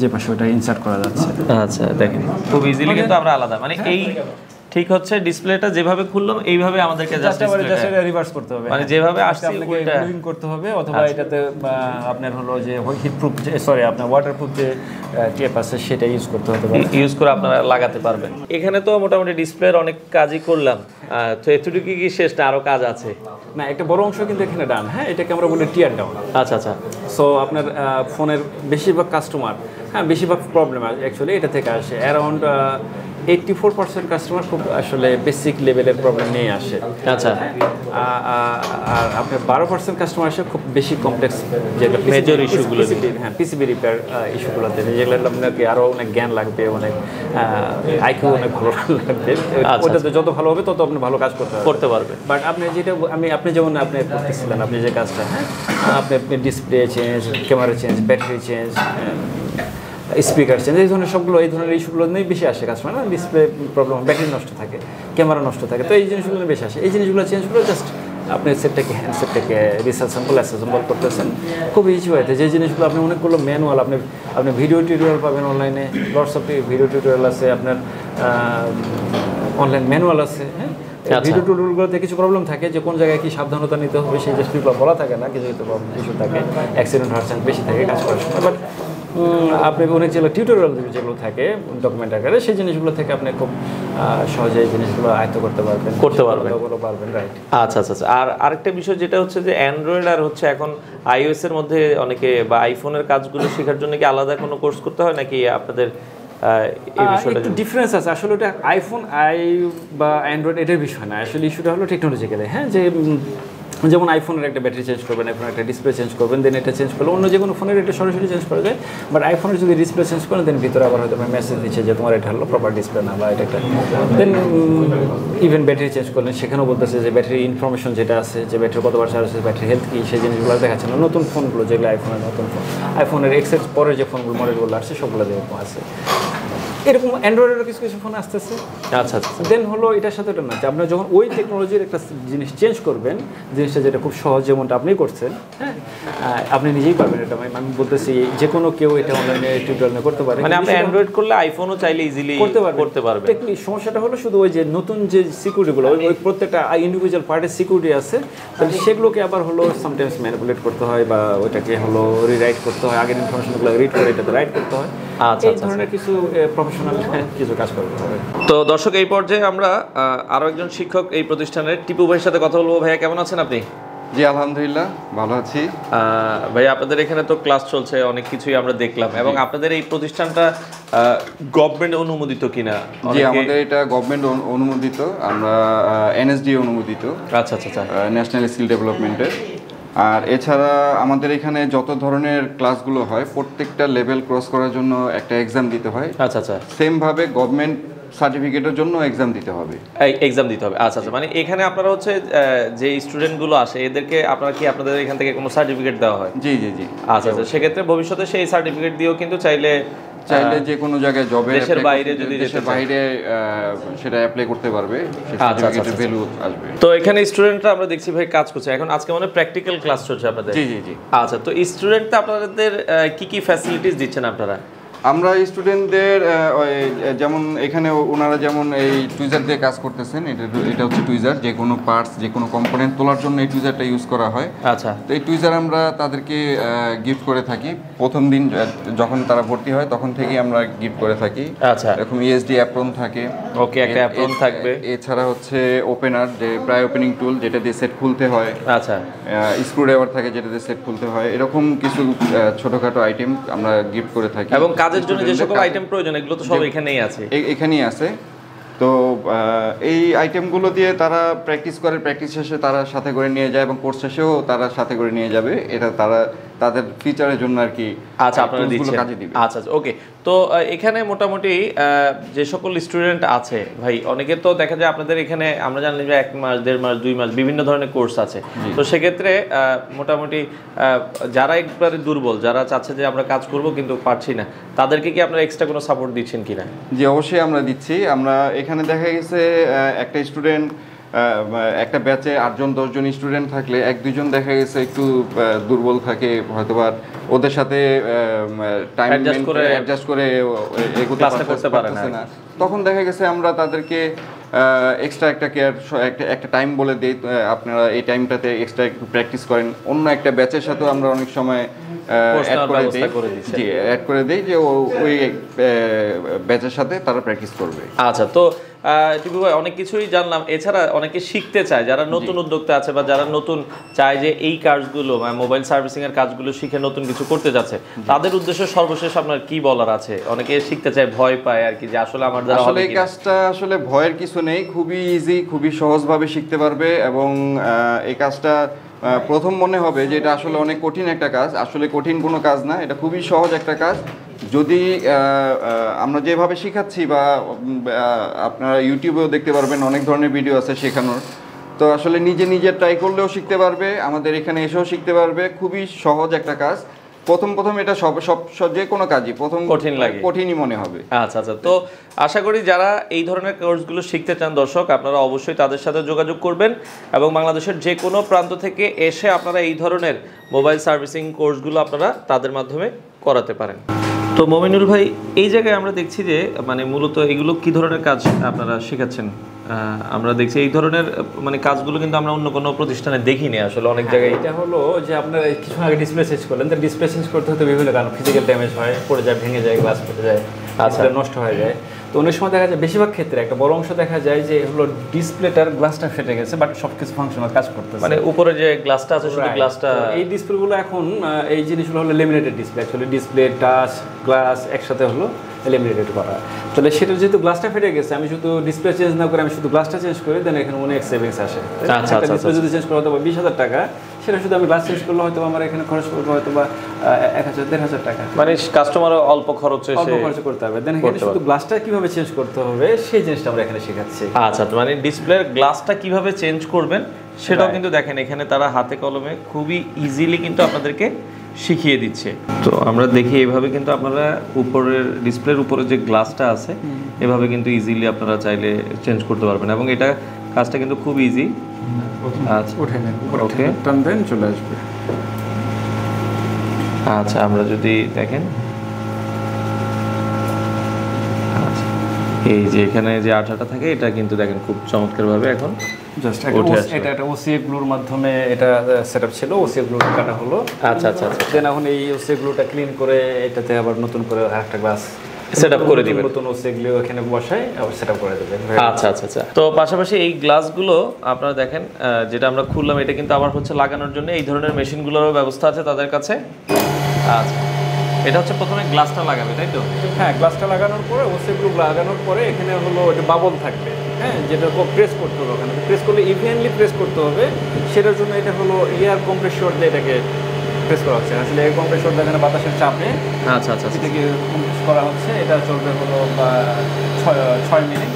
যে পাশে ওটা ইনসার্ট করা যাচ্ছে। আচ্ছা দেখেন, খুব ইজিলি কিন্তু আমরা আলাদা, মানে এই ঠিক হচ্ছে ডিসপ্লেটা যেভাবে খুললাম এইভাবে আমাদেরকে জাস্ট এটা রিভার্স করতে হবে, মানে যেভাবে আসছে আপনাকে উল্টা গ্লুইং করতে হবে, অথবা এটাতে আপনার হলো যে হিট প্রুফ, সরি আপনার ওয়াটার প্রুফ যে টেপ আছে সেটা ইউজ করতে হতে পারে, ইউজ করে আপনারা লাগাতে পারবেন। এখানে তো মোটামুটি ডিসপ্লের অনেক কাজই করলাম, তো এতটুকু কি শেষ না, আরো কাজ আছে? না, একটা বড় অংশ কিন্তু এখানে ডান, হ্যাঁ, এটাকে আমরা বলি টিয়ার ডাউন। আচ্ছা আচ্ছা, সো আপনার ফোনের বেশিরভাগ কাস্টমার, হ্যাঁ, বেশিরভাগ প্রবলেম অ্যাকচুয়ালি এটা থেকে আসে। অ্যারাউন্ড 84% কাস্টমার খুব আসলে বেসিক লেভেলের প্রবলেম নিয়ে আসে। আচ্ছা, আর আপনার 12% কাস্টমার আসে খুব বেশি কমপ্লেক্স, যেগুলো মেজর ইস্যুগুলো, হ্যাঁ, পিসিবি রিপেয়ার ইস্যুগুলোতে, যেগুলো আপনাকে আরও অনেক জ্ঞান লাগবে, অনেক আইকিউ অনেক ভালো লাগবে। ওটাতে যত ভালো হবে তত আপনি ভালো কাজ করতে পারবেন। বাট আপনি যেটা আপনি যেমন আপনি করতেছিলেন, আপনি যে কাজটা, হ্যাঁ, আপনি display change, camera change, battery change, speaker change, এই ধরনের ইস্যুগুলো নিয়ে বেশি আসে কাস্টমার। ডিসপ্লে প্রবলেম, ব্যাটারি নষ্ট থাকে, ক্যামেরা নষ্ট থাকে, তো এই জিনিসগুলো বেশি আসে। এই জিনিসগুলো চেঞ্জ করে জাস্ট আপনি হ্যান্ডসেটটাকে রিসঅ্যাসেম্বল করতেছেন খুব ইজি হয়েছে। যে জিনিসগুলো আপনি অনেকগুলো ম্যানুয়াল, আপনি ভিডিও টিউটোরিয়াল পাবেন অনলাইনে, লটস অফ ভিডিও টিউটোরিয়াল আছে, আপনার অনলাইন ম্যানুয়াল আছে, হ্যাঁ। ভিডিও টিউটোরিয়ালগুলোতে কিছু প্রবলেম থাকে, যে কোন জায়গায় কি সাবধানতা নিতে হবে সেই জিনিসগুলো বলা থাকে না, কিছু কিছু ইস্যু থাকে, অ্যাক্সিডেন্ট হওয়ার চান্স বেশি থাকে কাজ করার সময়। বাট আপনি অনেক যেগুলো টিউটোরিয়াল যেগুলো থাকে ডকুমেন্ট আকারে, সেই জিনিসগুলো থেকে আপনি খুব সহজে এই জিনিসগুলো আয়ত্ত করতে পারবেন, রাইট। আচ্ছা আচ্ছা, আর আরেকটা বিষয় যেটা হচ্ছে যে অ্যান্ড্রয়েড আর হচ্ছে এখন আইওএস এর মধ্যে অনেকে বা আইফোনের কাজগুলো শেখার জন্য কি আলাদা কোনো কোর্স করতে হয়, নাকি আপনাদের এই বিষয়টা একটু ডিফারেন্স আছে? আসলে ওটা আইফোন বা অ্যান্ড্রয়েড এটার বিষয় না, আসলে ইস্যুটা হলো টেকনোলজিক্যালি, হ্যাঁ। যে যেমন আইফোনের একটা ব্যাটারি চেঞ্জ করবেন, আইফোনের একটা ডিসপ্লে চেঞ্জ করবেন, দেন এটা চেঞ্জ করলে অন্য যে কোনো ফোনের এটা সরাসরি চেঞ্জ করা যায়। বাট আইফোনের যদি ডিসপ্লে চেঞ্জ করেন, দেন ভিতরে আবার হয়তো মেসেজ দিচ্ছে যে তোমার এটা হলো প্রপার ডিসপ্লে না, বা এটা একটা। দেন ইভেন ব্যাটারি চেঞ্জ করলেন, সেখানেও বলতেছে যে ব্যাটারি ইনফরমেশন যেটা আছে, যে ব্যাটারি কতবার চার্জ আছে, ব্যাটারি হেলথ কী, সেই জিনিসগুলো দেখাচ্ছে না। নতুন ফোনগুলো যেগুলো আইফোনের নতুন ফোন, আইফোনের এক্সের পরে যে ফোনগুলো মডেলগুলো আসছে সবগুলো এরকম আছে। এরকম অ্যান্ড্রয়েডেরও কিছু কিছু ফোন আসতেছে। আচ্ছা আচ্ছা, দেন হলো এটার সাথে ওটা না, যে আপনার যখন ওই টেকনোলজির একটা জিনিস চেঞ্জ করবেন, জিনিসটা যেটা খুব সহজ, যেমনটা আপনি করছেন, হ্যাঁ, আপনি নিজেই পারবেন। এটা আমি বলতেছি যে কোনো কেউ এটা অনলাইনে টিউটোরিয়াল করতে পারে, মানে আপনি অ্যান্ড্রয়েড করলে আইফোনও চাইলে ইজিলি করতে পারবেন। সমস্যাটা হলো শুধু ওই যে নতুন যে সিকিউরিটিগুলো, ওই প্রত্যেকটা ইন্ডিভিজুয়াল পার্টের সিকিউরিটি আছে, তাহলে সেগুলোকে আবার হলো সামটাইমস ম্যানিপুলেট করতে হয়, বা ওইটাকে হলো রিরাইট করতে হয়, আগের ইনফরমেশনগুলো রিড করে এটাতে রাইট করতে হয়। আচ্ছা, এই ধরনের কিছু প্রফেশনাল কিছু কাজ করতে হবে। তো দর্শক, এই পর্যায়ে আমরা আরো একজন শিক্ষক এই প্রতিষ্ঠানের টিপু ভাইয়ের সাথে কথা বলবো। ভাইয়া কেমন আছেন আপনি? জি আলহামদুলিল্লাহ ভালো আছি। ভাইয়া, আপনাদের এখানে তো ক্লাস চলছে, অনেক কিছুই আমরা দেখলাম, এবং আপনাদের এই প্রতিষ্ঠানটা গভর্নমেন্ট অনুমোদিত কিনা? জি আমাদের এটা গভর্নমেন্ট অনুমোদিত, আমরা এনএসডি অনুমোদিত। আচ্ছা আচ্ছা আচ্ছা, ন্যাশনাল স্কিল ডেভেলপমেন্টের। আর এছাড়া আমাদের এখানে যত ধরনের ক্লাসগুলো হয় প্রত্যেকটা লেভেল ক্রস করার জন্য একটা এক্সাম দিতে হয়। আচ্ছা আচ্ছা, সেমভাবে গভর্নমেন্ট সার্টিফিকেটের জন্য এক্সাম দিতে হবে। এক্সাম দিতে হবে, আচ্ছা আচ্ছা। মানে এখানে আপনারা হচ্ছে যে স্টুডেন্টগুলো আসে এদেরকে আপনারা কি আপনাদের এখান থেকে কোনো সার্টিফিকেট দেওয়া হয়? জি জি জি। আচ্ছা আচ্ছা, সেক্ষেত্রে ভবিষ্যতে সেই সার্টিফিকেট দিয়েও কিন্তু চাইলে চাইলে যে কোনো জায়গায় জবে দেশের বাইরে যদি দেশের বাইরে সেটা অ্যাপ্লাই করতে পারবে, সেই সার্টিফিকেটের ভ্যালু আসবে। তো এখানে স্টুডেন্টরা আমরা দেখছি ভাই কাজ করছে এখন, আজকে মানে প্র্যাকটিক্যাল ক্লাস চলছে আপনাদের? জি জি জি। আচ্ছা, তো স্টুডেন্টটা আপনাদের কি কি ফ্যাসিলিটিস দিচ্ছেন আপনারা? আমরা স্টুডেন্টদের যেমন এখানে ওনারা যেমন এই টুইজার দিয়ে কাজ করতেছেন, এটা হচ্ছে টুইজার, যে কোনো পার্টস যে কোনো কম্পোনেন্ট তোলার জন্য এই টুইজারটা ইউজ করা হয়। আচ্ছা, তো এই টুইজার আমরা তাদেরকে গিফট করে থাকি প্রথম দিন যখন তারা ভর্তি হয় তখন থেকেই আমরা গিফট করে থাকি। আচ্ছা, এরকম ইএসডি অ্যাপ্রন থাকে। ওকে, একটা অ্যাপ্রন থাকবে। এছাড়া হচ্ছে ওপেনার, যে প্রায় ওপেনিং টুল যেটা দিয়ে সেট খুলতে হয়। আচ্ছা, স্ক্রুড্রাইভার থাকে যেটা দিয়ে সেট খুলতে হয়। এরকম কিছু ছোটখাটো আইটেম আমরা গিফট করে থাকি। এবং কাজের জন্য যে সকল আইটেম প্রয়োজন এগুলো তো সব এখানেই আছে। এখানেই আছে। তো এই আইটেমগুলো দিয়ে তারা প্র্যাকটিস করে, প্র্যাকটিস শেষে তারা সাথে করে নিয়ে যায় এবং কোর্স শেষেও তারা সাথে করে নিয়ে যাবে। এটা তারা তাদের ফিচারের জন্য আর কি। আচ্ছা, আপনারা দিচ্ছেন। কাজে দিবে। আচ্ছা, ওকে। তো এখানে মোটামুটি যে সকল স্টুডেন্ট আছে ভাই, অনেকে তো দেখা যায় আপনাদের এখানে আমরা জানি যে 1 মাস 1.5 মাস 2 মাস বিভিন্ন ধরনের কোর্স আছে। তো সেক্ষেত্রে মোটামুটি যারা একবারে দুর্বল, যারা চাচ্ছে যে আমরা কাজ করব কিন্তু পারছি না, তাদেরকে কি আপনারা এক্সট্রা কোনো সাপোর্ট দিচ্ছেন কিনা? জি, অবশ্যই আমরা দিচ্ছি। আমরা এখানে দেখা গেছে একটা স্টুডেন্ট, একটা ব্যাচে 8 জন 10 জন স্টুডেন্ট থাকলে 1-2 জন দেখা গেছে একটু দুর্বল থাকে, হয়তোবা ওদের সাথে টাইম অ্যাডজাস্ট করে ক্লাসটা করতে পারে না। তখন দেখা গেছে আমরা তাদেরকে এক্সট্রা একটা কেয়ার, একটা টাইম বলে দিই, আপনারা এই টাইমটাতে এক্সট্রা একটু প্র্যাকটিস করেন। অন্য একটা ব্যাচের সাথেও আমরা অনেক সময় অ্যাড করে দিই যে ওই ব্যাচের সাথে তারা প্র্যাকটিস করবে। আচ্ছা, তো টিপু ভাই অনেক কিছুই জানলাম। এছাড়া অনেকে শিখতে চায়, যারা নতুন উদ্যোক্তা আছে বা যারা নতুন চায় যে এই কাজগুলো মোবাইল সার্ভিসিং এর কাজগুলো শিখে নতুন কিছু করতে যাচ্ছে, তাদের উদ্দেশ্যে সর্বশেষ আপনার কি বলার আছে? অনেকে শিখতে চায়, ভয় পায় আর কি, যে আসলে আমার দ্বারা আসলে এই কাজটা আসলে ভয়ের কিছু নেই, খুবই ইজি, খুবই সহজভাবে শিখতে পারবে। এবং এই কাজটা প্রথম মনে হবে যে এটা আসলে অনেক কঠিন একটা কাজ, আসলে কঠিন কোনো কাজ না, এটা খুবই সহজ একটা কাজ। যদি আমরা যেভাবে শেখাচ্ছি বা আপনারা ইউটিউবেও দেখতে পারবেন, অনেক ধরনের ভিডিও আছে শেখানোর। তো আসলে নিজে ট্রাই করলেও শিখতে পারবে, আমাদের এখানে এসেও শিখতে পারবে। খুবই সহজ একটা কাজ। প্রথম এটা সব যে কোনো কাজই প্রথম কঠিনই মনে হবে। আচ্ছা, তো আশা করি যারা এই ধরনের কোর্সগুলো শিখতে চান দর্শক, আপনারা অবশ্যই তাদের সাথে যোগাযোগ করবেন এবং বাংলাদেশের যে কোনো প্রান্ত থেকে এসে আপনারা এই ধরনের মোবাইল সার্ভিসিং কোর্সগুলো আপনারা তাদের মাধ্যমে করাতে পারেন। তো মমিনুল ভাই, এই জায়গায় আমরা দেখছি যে মানে মূলত এগুলো কি ধরনের কাজ আপনারা শেখাচ্ছেন? আমরা দেখছি এই ধরনের মানে কাজগুলো কিন্তু আমরা অন্য কোনো প্রতিষ্ঠানে দেখিনি আসলে অনেক জায়গায়। এটা হলো যে আপনারা কিছু আগে ডিসপ্লে চেঞ্জ করলেন, তো ডিসপ্লে চেঞ্জ করতে হতে বিভিন্ন কারণ, ফিজিক্যাল ড্যামেজ হয়, পড়ে যায়, ভেঙে যায়, গ্লাস পড়ে যায়, ডিসপ্লে নষ্ট হয়ে যায়। তো অনেক সময় দেখা যায়, বেশিরভাগ ক্ষেত্রে একটা বড় অংশ দেখা যায় যে হলো ডিসপ্লেটার গ্লাসটা ফেটে গেছে, বাট সব কিছু ফাংশনাল কাজ করতেছে, মানে উপরে যে গ্লাসটা আছে শুধু গ্লাসটা। এই ডিসপ্লেগুলো এখন এই জিনিসগুলো হলো laminated display, actually display touch glass একসাথে হলো লেমিনেটেড করা। তাহলে সেটা যেহেতু গ্লাসটা ফেটে গেছে, আমি শুধু ডিসপ্লে চেঞ্জ না করে আমি শুধু গ্লাসটা চেঞ্জ করি, দেন এখানে অনেক সেভিংস আসে। ডিসপ্লে যদি চেঞ্জ করা হতো 20,000 টাকা, সেটা শুধু আমি গ্লাস চেঞ্জ করলে হয়তো আমার এখানে খরচ করবো হয়তো বা 1,000-1,500 টাকা, মানে কাস্টমার অল্প খরচে করতে হবে। দেন এখানে শুধু গ্লাসটা কিভাবে চেঞ্জ করতে হবে সেই জিনিসটা আমরা এখানে শেখাচ্ছি। আচ্ছা, মানে ডিসপ্লের গ্লাসটা কিভাবে চেঞ্জ করবেন সেটাও কিন্তু দেখেন এখানে তারা হাতে কলমে খুবই ইজিলি কিন্তু আপনাদেরকে শিখিয়ে দিচ্ছে। তো আমরা দেখি এইভাবে কিন্তু আপনারা উপরের ডিসপ্লের উপরে যে গ্লাসটা আছে এভাবে কিন্তু ইজিলি আপনারা চাইলে চেঞ্জ করতে পারবেন এবং এটা কাজটা কিন্তু খুব ইজি। আচ্ছা, উঠে নেন, ওকে, টান দেন, চলে আসবে। আচ্ছা, আমরা যদি দেখেন, আচ্ছা এই যে এখানে যে আঠাটা থাকে এটা কিন্তু দেখেন খুব চমৎকারভাবে এখন জাস্ট এটা একটা ওসিএ গ্লুর মাধ্যমে এটা সেটআপ ছিল, ওসিএ গ্লুটা কাটা হলো। আচ্ছা, দেন এখন এই ওসিএ গ্লুটা ক্লিন করে এটাতে আবার নতুন করে আরেকটা গ্লাস সেটআপ করে দিবেন, নতুন ওসিএ গ্লু এখানে বসায় আবার সেটআপ করে দিবেন। আচ্ছা। তো পাশাপাশি এই গ্লাসগুলো আপনারা দেখেন যেটা আমরা খুললাম, এটা কিন্তু আবার হচ্ছে লাগানোর জন্য এই ধরনের মেশিনগুলোরও ব্যবস্থা আছে তাদের কাছে। আচ্ছা, এটা হচ্ছে প্রথমে গ্লাসটা লাগাবে, তাই তো? হ্যাঁ, গ্লাসটা লাগানোর পরে ওসিএ গ্লু লাগানোর পরে এখানে হলো একটা বাবল থাকবে, হ্যাঁ, যেটা প্রেস করতে হবে। ওখানে প্রেস করলে ইভেনলি প্রেস করতে হবে, সেটার জন্য এটা হলো এয়ার কম্প্রেসর দিয়ে এটাকে প্রেস করা হচ্ছে। আসলে এয়ার কম্প্রেসর এখানে বাতাসের চাপে আচ্ছা এটাকে কম্প্রেস করা হচ্ছে। এটা চলবে হলো 6 মিনিট।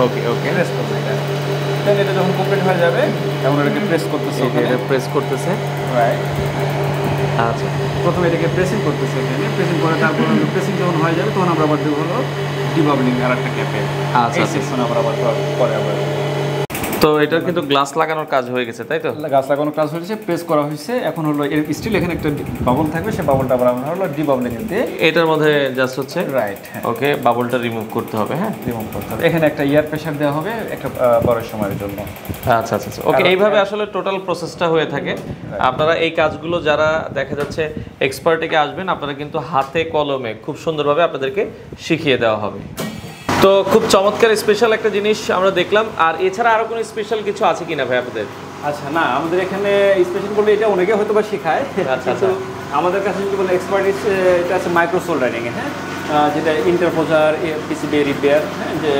ওকে, প্রেস করবে এটা। দেন এটা যখন কমপ্লিট হয়ে যাবে তখন এটাকে প্রেস করতেছে, এটা প্রেস করতেছে, রাইট। আচ্ছা প্রথমে এটাকে প্রেসিং করতেছে, এখানে প্রেসিং করে তারপর প্রেসিং যখন হয়ে যাবে তখন আমরা আবার দেবো হলো ডিবাবলিং আর একটা ক্যাপে। আচ্ছা, এই সেকশন আবার পরে আবার তো এটার কিন্তু গ্লাস লাগানোর কাজ হয়ে গেছে তাই তো? গাছ লাগানোর কাজ হয়েছে, প্রেস করা হয়েছে, এখন হলো এর স্টিল এখানে একটা বাবল থাকবে, সেই বাবলটা আবার আমরা হলো ডিবাবলিং দিয়ে এটার মধ্যে জাস্ট হচ্ছে রাইট হ্যাঁ ওকে বাবলটা রিমুভ করতে হবে। হ্যাঁ রিমুভ করতে হবে। এখানে একটা এয়ার প্রেশার দেওয়া হবে একটা বড় সময়ের জন্য। আচ্ছা আচ্ছা আচ্ছা ওকে, এইভাবে আসলে টোটাল প্রসেসটা হয়ে থাকে। আপনারা এই কাজগুলো যারা দেখা যাচ্ছে এক্সপার্টিকে আসবেন, আপনারা কিন্তু হাতে কলমে খুব সুন্দরভাবে আপনাদেরকে শিখিয়ে দেওয়া হবে। তো খুব চমৎকার স্পেশাল একটা জিনিস আমরা দেখলাম। আর এছাড়া আরো কোনো স্পেশাল কিছু আছে কিনা ভাই আপনাদের? আচ্ছা না, আমাদের এখানে স্পেশাল বলে এটা অনেকে হয়তো বা শেখায়, কিন্তু আমাদের কাছে যদি বলে এক্সপার্টিস এটা আছে মাইক্রো সোল্ডারিং এ, হ্যাঁ, যেটা ইন্টারপোজার পিসিবি রিপেয়ার, হ্যাঁ, যে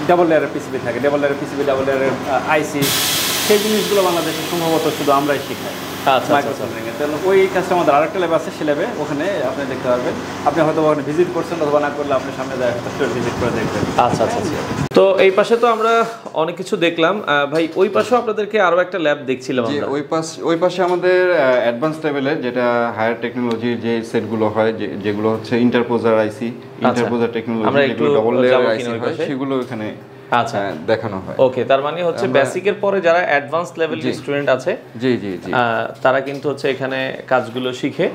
ডাবল লেয়ারের পিসিবি থাকে, ডাবল লেয়ারের পিসিবি, ডাবল লেয়ারের আইসি, সেই জিনিসগুলো বাংলাদেশে সম্ভবত শুধু আমরাই শেখাই। আচ্ছা মাইক্রো সোল্ডারিং এ তাহলে ওই কাজটা আমাদের আরেকটা ল্যাব আছে, সে ল্যাবে ওখানে আপনি দেখতে পারবেন। আপনি হয়তো ওখানে ভিজিট করছেন অথবা না করলে আপনি সামনে যায় ভিজিট করে দেখবেন। আচ্ছা আচ্ছা আচ্ছা। তো এই পাশে তো আমরা অনেক কিছু দেখলাম ভাই, ওই পাশেও আপনাদেরকে আরো একটা ল্যাব দেখছিলাম যে আমরা। ওই পাশে আমাদের অ্যাডভান্স লেভেলের যেটা হায়ার টেকনোলজির যে সেটগুলো হয়, যেগুলো হচ্ছে ইন্টারপোজার আইসি, ইন্টারপোজার টেকনোলজি, আমরা একটু যেগুলো ডবল লেয়ার যাবো আইসি কিনা ওই হয়, পাশে? সেগুলো এখানে আচ্ছা দেখানো হয়। ওকে, তার মানে হচ্ছে বেসিকের পরে যারা অ্যাডভান্স লেভেলের স্টুডেন্ট আছে জি জি জি তারা কিন্তু হচ্ছে এখানে কাজগুলো শিখে।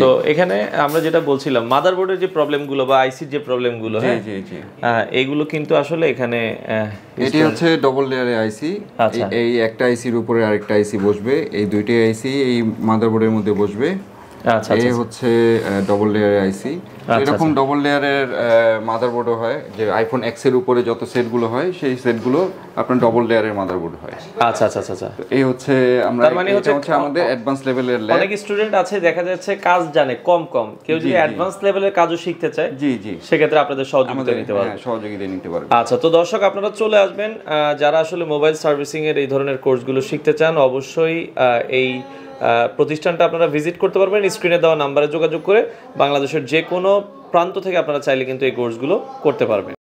তো এখানে আমরা যেটা বলছিলাম মাদারবোর্ডের যে প্রবলেমগুলো বা আইসির যে প্রবলেমগুলো, হ্যাঁ জি জি এগুলো কিন্তু আসলে এখানে এটি হচ্ছে ডবল লেয়ারের আইসি। আচ্ছা। এই একটা আইসির উপরে আরেকটা আইসি বসবে, এই দুইটি আইসি এই মাদারবোর্ডের মধ্যে বসবে। আচ্ছা এই হচ্ছে ডবল লেয়ারের আইসি। এরকম ডবল লেয়ারের মাদারবোর্ডও হয়, যে আইফোন এক্স এর উপরে যত সেটগুলো হয় সেই সেটগুলো আপনার ডবল লেয়ারের মাদারবোর্ড হয়। আচ্ছা আচ্ছা আচ্ছা। তো এই হচ্ছে আমরা, তার মানে এটা হচ্ছে আমাদের অ্যাডভান্স লেভেলের ল্যাব। অনেক স্টুডেন্ট আছে দেখা যাচ্ছে কাজ জানে কম কম, কেউ যদি অ্যাডভান্স লেভেলের কাজও শিখতে চায় জি জি সেক্ষেত্রে আপনাদের সহযোগিতা নিতে পারবে। হ্যাঁ, সহযোগিতা নিতে পারবে। আচ্ছা, তো দর্শক আপনারা চলে আসবেন যারা আসলে মোবাইল সার্ভিসিং এর এই ধরনের কোর্সগুলো শিখতে চান, অবশ্যই এই প্রতিষ্ঠানটা আপনারা ভিজিট করতে পারবেন। স্ক্রিনে দেওয়া নাম্বারে যোগাযোগ করে বাংলাদেশের যে কোনো প্রান্ত থেকে আপনারা চাইলে কিন্তু এই কোর্সগুলো করতে পারবেন।